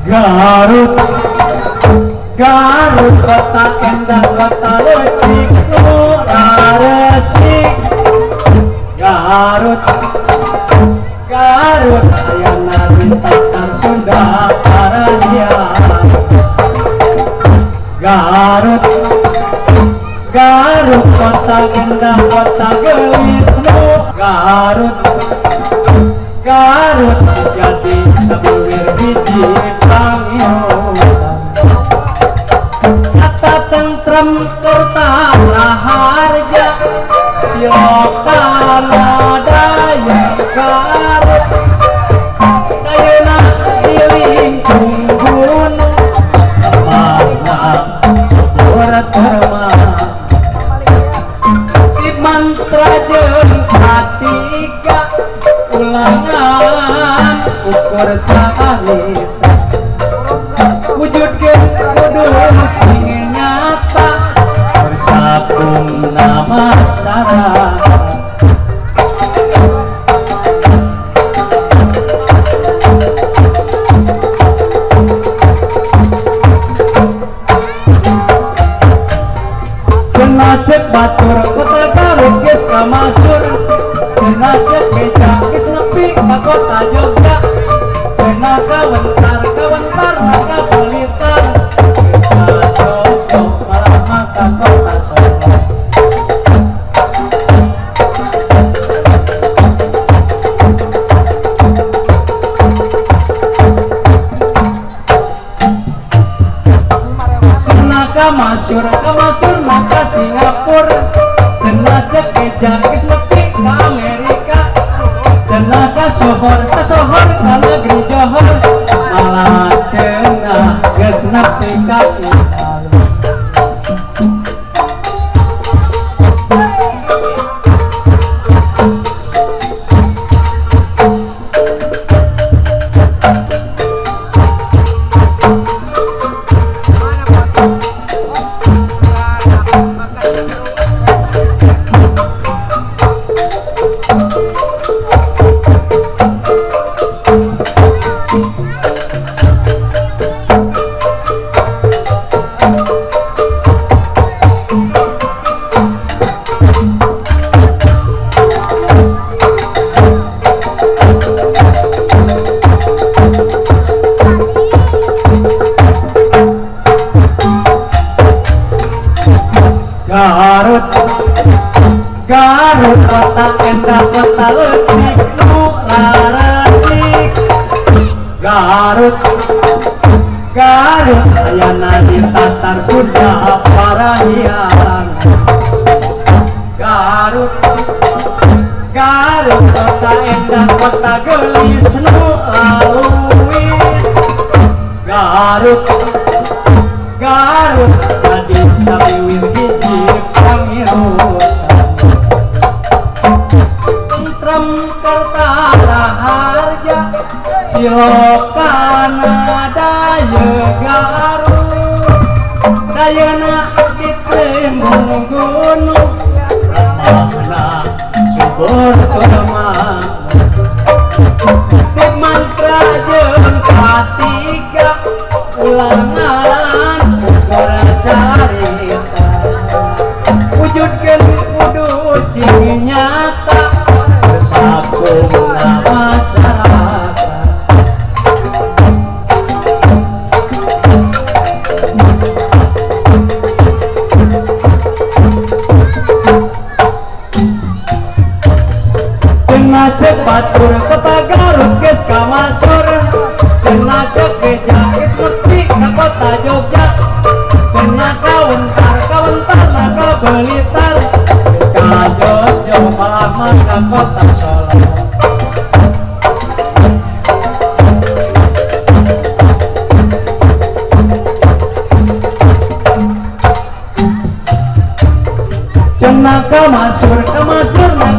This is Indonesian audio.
Garut, Garut kota kendang kota lecik resik. Garut, Garut ayana bintang Sunda Aradia. Garut, Garut kota kendang kota gelismu. Garut, Garut jadi sabuwir hiji pangirutan. Kata tentrem kerta raharja silokana daya Garut. Dayana dilingkung gunung kemana subur terma. Di mantra jeung katiga ulangan ukur carita wujudkeun kudu sing nyata bersabung nama masyarakat. Cenah cek batur kota Garut geus kamasur. Cenah cek beca geus nepi ka kota Jogja. Cenah kawentar maka Blitar. Cenah Jogja malah maka kota Solo. Cenah kamasur maka Singapura. Cenah cek beca geus nepi ka Amerika. Cenah ka sohor ka negeri Johor. Malah cenah geus nepi ka Itali. Garut, Garut kota kendang kota lecik resik. Garut, Garut ayana di tatar Sunda Parahiang. Garut, Garut kota endah kota gelis nu aluis. Garut, Garut jadi sabiwir hiji pangirutan. Tentrem kerta raharja silokana daya Garut. Dayana ditembung gunung ramana subur terma. Di mantra jeung katiga ulangan ukur carita wujudkeun kudu sing nyata bersabung nama masyarakat. cenah cek batur kota Garut geus kamasyur cenah cek beja geus nepi ka kota Jogja cenah kawentar na ka Blitar ka Jojo malah mah ka kota Solo. Cenah kamasur na